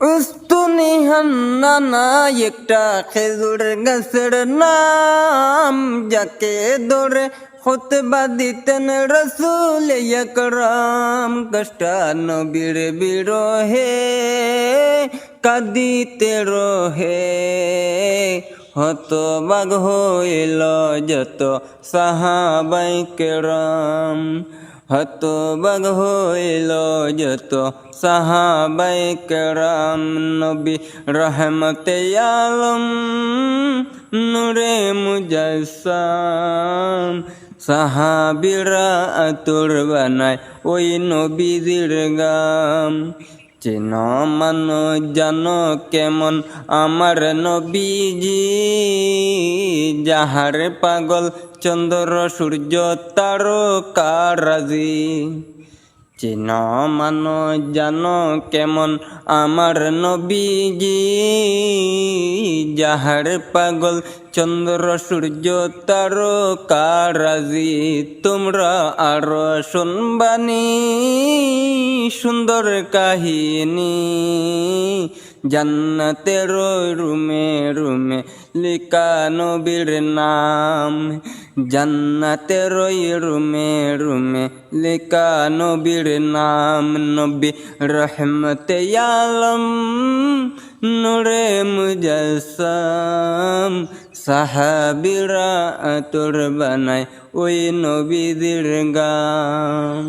উস্তুনি হান্নানা একটা খেজুর গাছের নাম, যাকে ধরে খুতবা দিতেন রসুল আকরাম। কষ্ট নবীর বিরহে কাঁদিতে রহে, হতবাক হইল যত সাহাবায়ে কেরাম। হতবাক হইল যত সাহাবায়ে কেরাম। নবী রহমতে আলম নূরে মুজাসসাম, সাহাবীরা আতর বানায় ওই নবীজির গাম। চেনো মানো জানো কেমন আমার নবীজি, যাহার পাগল চন্দ্র সূর্য তারকারাজি। চেনো মানো জানো কেমন আমার নবীজি, যাহার পাগল চন্দ্র সূর্য তারকারাজি। তোমরা আরো শুনবানি সুন্দর কাহিনী, জান্নাতের রুমে রুমে লিখা নবীর নাম। জান্নাতের রুমে রুমে লিখা নবীর নাম। নবী রহমতে আলম নূরে মুজাসসাম, সাহাবীরা আতর বানায় ওই নবীজির গাম।